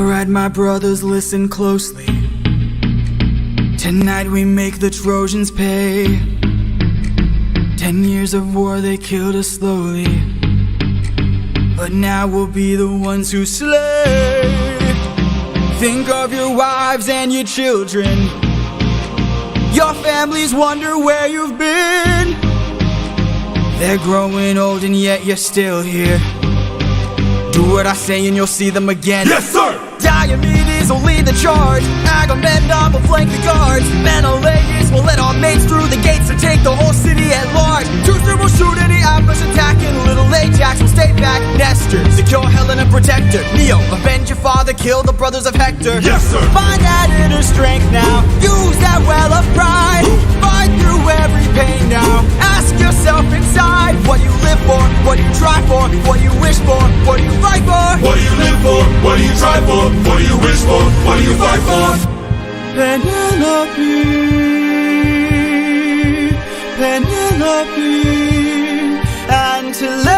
Alright, my brothers, listen closely. Tonight we make the Trojans pay. 10 years of war, they killed us slowly, but now we'll be the ones who slay. Think of your wives and your children. Your families wonder where you've been. They're growing old and yet you're still here. Do what I say and you'll see them again. Yes, sir! Diomedes will lead the charge. Agamemnon will flank the guards. Menelaus will let our mates through the gates to take the whole city at large. Teucer will shoot any ambush attacking. Little Ajax will stay back. Nestor, secure Helen and protect her. Neo, avenge your father, kill the brothers of Hector. Yes, sir! Find that inner strength now. Use that well of pride. Fight through every pain now. Ask yourself inside, what do you live for? What do you try for? What do you wish for? What do you fight for? What do you live for? What do you try for? What do you wish for? What do you fight for? Penelope, Penelope, and Telemachus.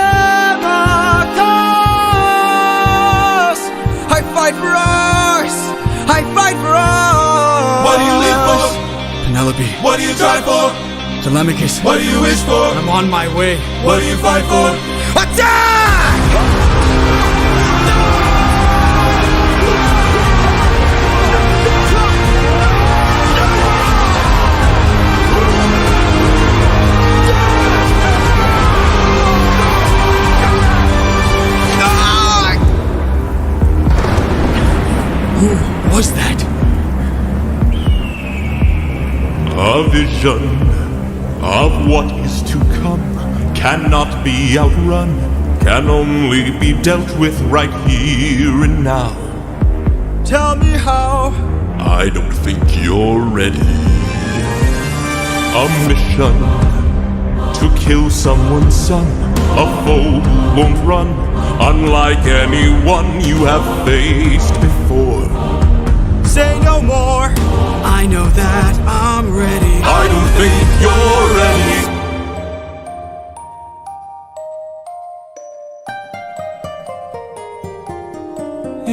I fight for us. I fight for us. What do you live for? Penelope. What do you try for? Telemachus. What do you wish for? I'm on my way. What do you fight for? Attack! Who was that? A vision of what is to come cannot be outrun, can only be dealt with right here and now. Tell me how. I don't think you're ready. A mission to kill someone's son, a foe who won't run, unlike anyone you have faced before. Say no more. I know that I'm ready. I don't think you're ready.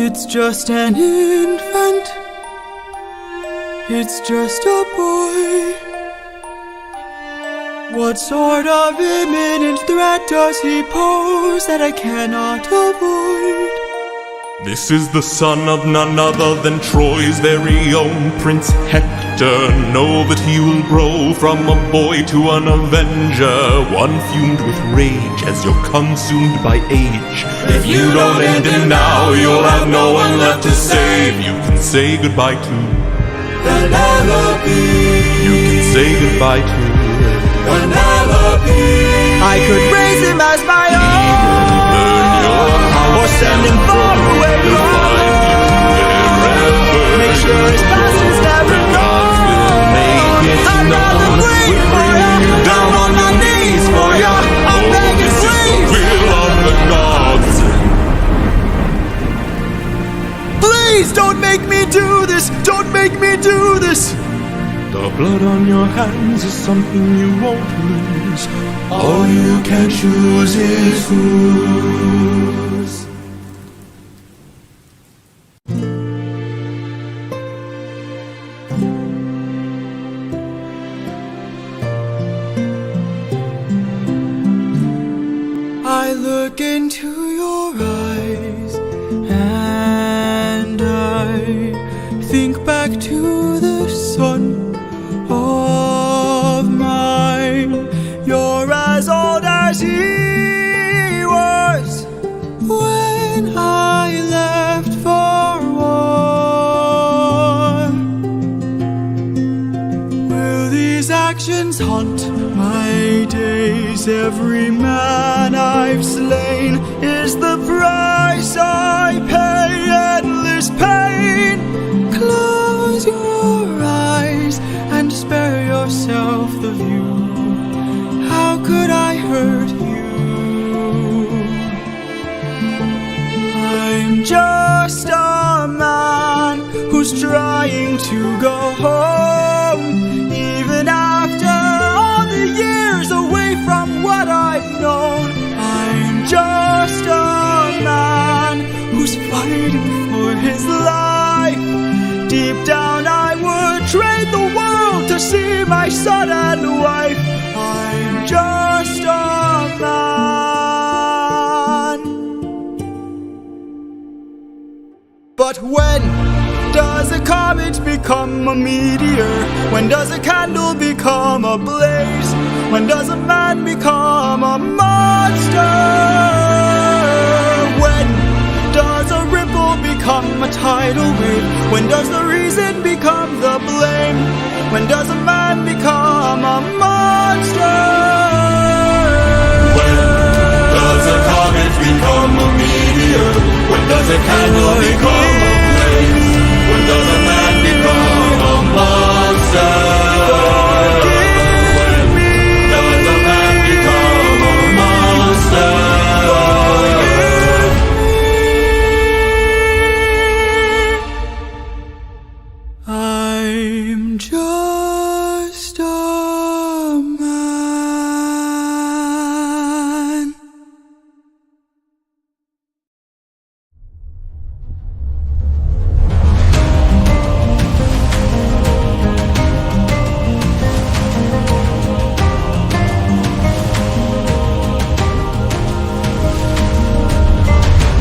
It's just an infant. It's just a boy. What sort of imminent threat does he pose that I cannot avoid? This is the son of none other than Troy's very own Prince Hector. Know that he will grow from a boy to an avenger, one fumed with rage as you're consumed by age. If you don't end him now, you'll have no one left to save. You can say goodbye to Penelope. You can say goodbye to Penelope. I could raise him as my own, or send him far away from home. Make sure his past is never known. I'm gonna wait for you, down on my knees for you. I'm begging, please. Will of the gods. Please don't make me do this. Don't make me do this. The blood on your hands is something you won't lose. All you can choose is whose. I look into your eyes and I think back to the son of mine. You're as old as he was when I left for war. Will these actions haunt my days? Every man I've slain is the price I pay. Endless pain. Close your eyes and spare yourself the view. How could I hurt you? I'm just a man who's trying to go home, even after all the years away from what I've known. I'm just a man who's fighting for his life. Deep down I would trade the world to see my son and wife. I'm just a man. But when does a comet become a meteor? When does a candle become a blaze? When does a man become a monster? When does a ripple become a tidal wave? When does the reason become the blame? When does a man become a monster? When does a comet become a meteor? When does a candle become a blaze? When does a man become a monster? When does a man become a monster? I'm just a man.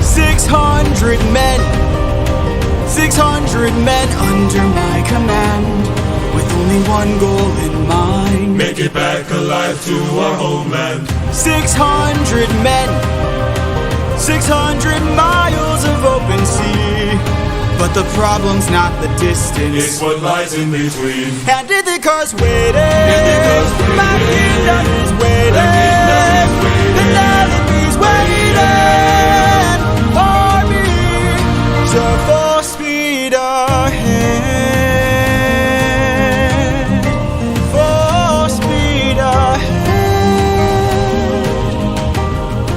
600 men, 600 men under my command, with only one goal in mind. Make it back alive to our homeland. 600 men, 600 miles of open sea. But the problem's not the distance, It's what lies in between. and Ithaca's waiting. My kingdom is waiting. Penelope's waiting for me. So full speed ahead. Full speed ahead.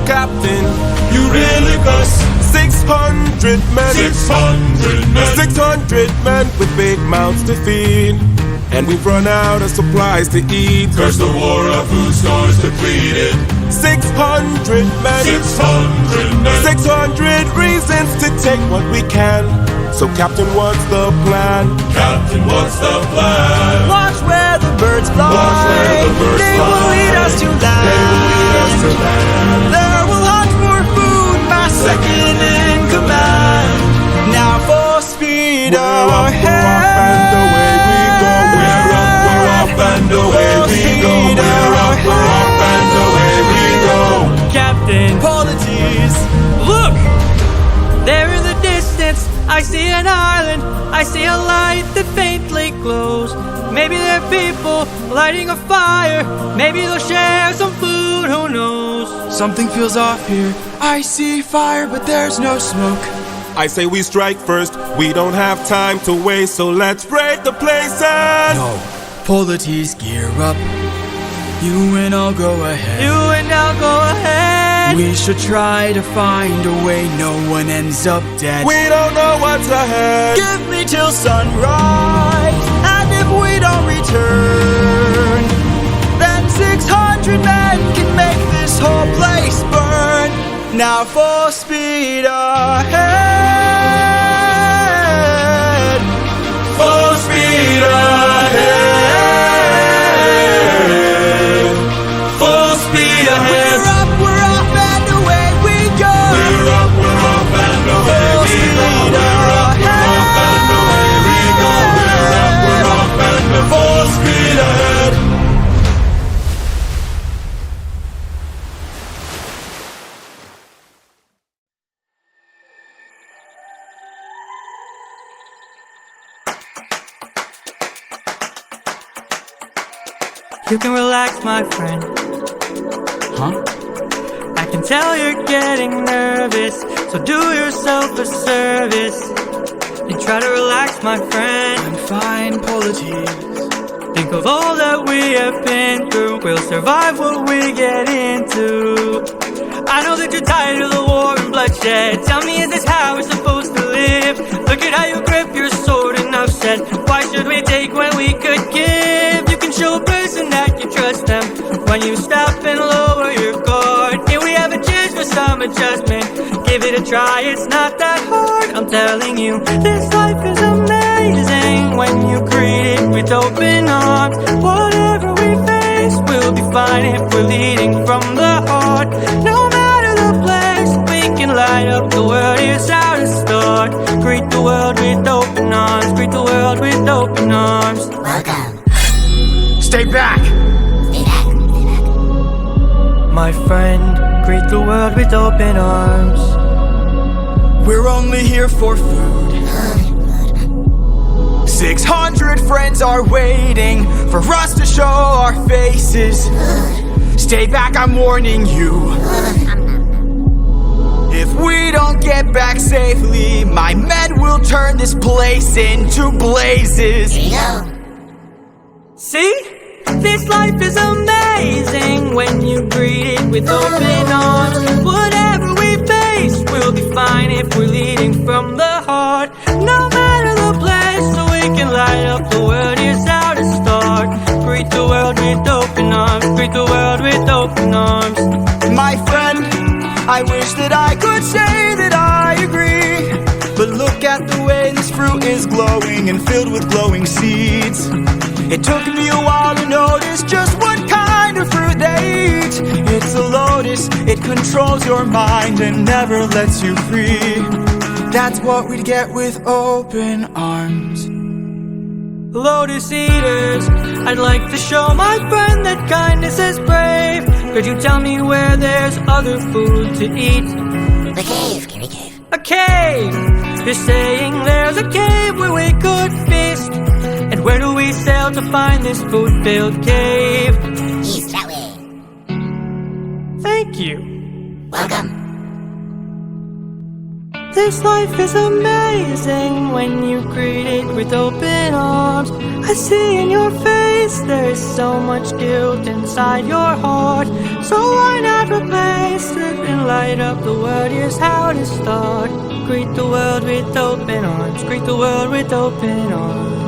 Captain, You really us 600 men, 600 men. 600 men with big mouths to feed, and we've run out of supplies to eat. Curse the war, our food stores depleted. 600 men, 600 men. 600 reasons to take what we can. So Captain, what's the plan? Captain, what's the plan? Watch where the birds fly. Watch where the birds They fly. will lead us to land. They will lead us to land. There will hunt for food, my second in command. Now full speed We're off ahead. and away we go. We're off and away we go. We're off and away we go. Captain, Polities. look! There in the distance, I see an island. I see a light that faintly glows. Maybe they're people lighting a fire. Maybe they'll share some food, who knows? Something feels off here. I see fire, but there's no smoke. I say we strike first. We don't have time to waste, so let's break the places. No. Polities, gear up. You and I'll go ahead. You and I'll go ahead. We should try to find a way no one ends up dead. We don't know what's ahead. Give me till sunrise, and if we don't return, then 600 men can make this whole place burn. Now full speed ahead. Full speed ahead. Full speed ahead. We're up and away we go. We're off and away Full we go. speed We're off and away we go. We're off and full speed ahead. You can relax, my friend. Huh? I can tell you're getting nervous, so do yourself a service and try to relax, my friend. I'm fine, Polities. Think of all that we have been through. We'll survive what we get into. I know that you're tired of the war and bloodshed. Tell me, is this how we're supposed to live? Look at how you grip your sword, enough said. Why should we take when we could give? You can show a person that you trust them when you stop and lower your guard. Here we have a chance for some adjustment. Give it a try, it's not that hard. I'm telling you, this life is amazing. when you greet it with open arms. Whatever we face, we'll be fine if we're leading from the heart. No matter the place, we can light up the world. Here's how to start. Greet the world with open arms. Greet the world with open arms. Welcome. Stay back! Stay back. Stay back. My friend, greet the world with open arms. We're only here for food. 600 friends are waiting for us to show our faces. Stay back, I'm warning you. If we don't get back safely, my men will turn this place into blazes. Here you go. See? This life is amazing when you greet it with open arms. Whatever we face, we'll be fine if we're leading from the heart. No matter the place, so we can light up the world. Here's how to start. Greet the world with open arms. Greet the world with open arms. My friend, I wish that I could say that I agree, but look at the way this fruit is glowing and filled with glowing seeds. It took me a while to notice just what kind of fruit they eat. It's a lotus, it controls your mind and never lets you free. That's what we'd get with open arms. Lotus eaters, I'd like to show my friend that kindness is brave. Could you tell me where there's other food to eat? The cave. Scary cave. A cave! You're saying there's a cave where we could feast. And where do we sail to find this food-filled cave? East, that way. Thank you. Welcome. This life is amazing when you greet it with open arms. I see in your face there's so much guilt inside your heart. So why not replace it and light up the world? Here's how to start. Greet the world with open arms. Greet the world with open arms.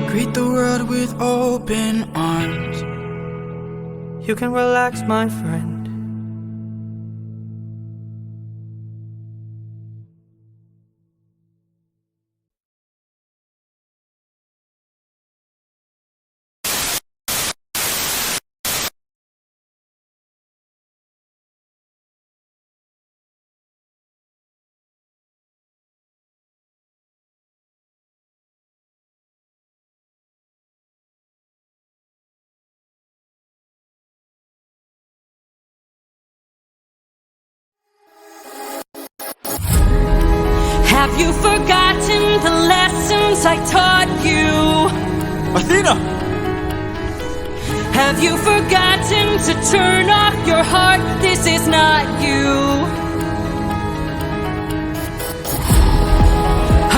Greet the world with open arms. You can relax, my friend. Have you forgotten the lessons I taught you? Athena! Have you forgotten to turn off your heart? This is not you.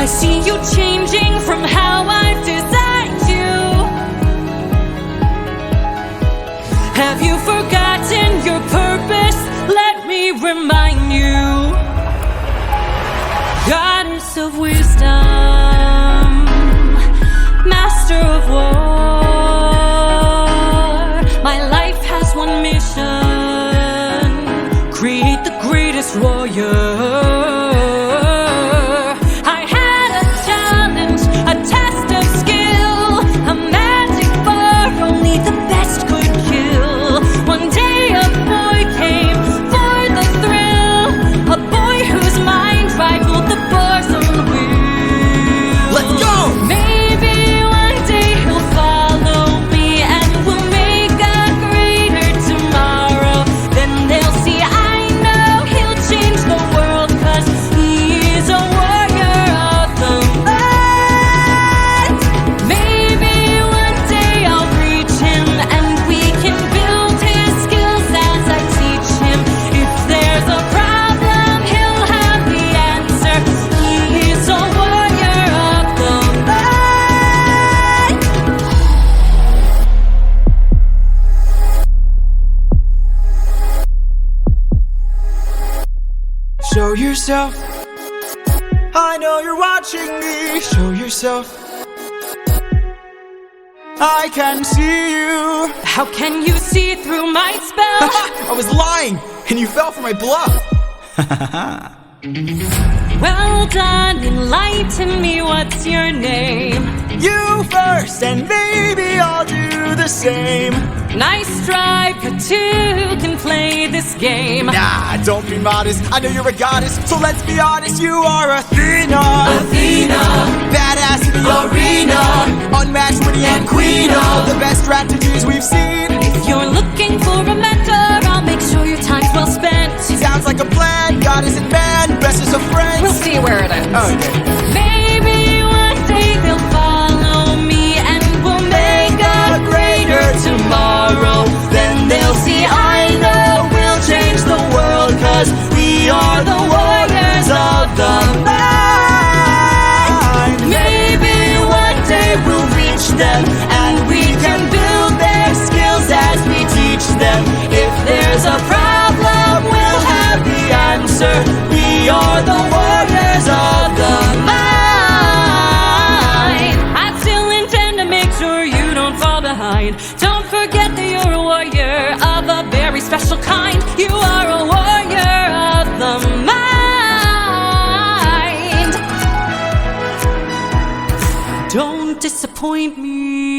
I see you changing from how I've designed you. Have you forgotten your purpose? Let me remind you. Goddess of wisdom, master of war. My life has one mission: create the greatest warrior. I had a challenge, a test of skill, a magic bar only the best could kill. One day a boy came for the thrill, a boy whose mind rivaled the bars on the wheel. Let's go! Maybe one day he'll follow me and we'll make a greater tomorrow. Then they'll see I know he'll change the world, 'cause he's a warrior of the light. Maybe one day I'll reach him and we can build his skills as I teach him. If there's a problem, he'll have the answer. He's a warrior of the light. Show yourself. I know you're watching me. Show yourself. I can see you. How can you see through my spell? I was lying, and you fell for my bluff. Well done, enlighten me, what's your name? You first, and maybe I'll do the same. Nice try, but two can play this game. Nah, don't be modest, I know you're a goddess, so let's be honest, you are Athena. Athena, Badass in the arena, unmatched, witty, and queen of the best strategies we've seen. If you're looking for a mentor, I'll make sure your time's well spent. Sounds like a plan, goddess and man, best as of friends. We'll see where it ends. Okay. Maybe one day they'll follow me and we'll make a greater tomorrow. Then they'll see I know we'll change the world, 'cause we are the warriors of the mind. Maybe one day we'll reach them and we can build their skills as we teach them. If there's a problem, we'll have the answer. We are the warriors of the mind. I still intend to make sure you don't fall behind. Don't forget that you're a warrior of a very special kind. You are a warrior of the mind. Don't disappoint me.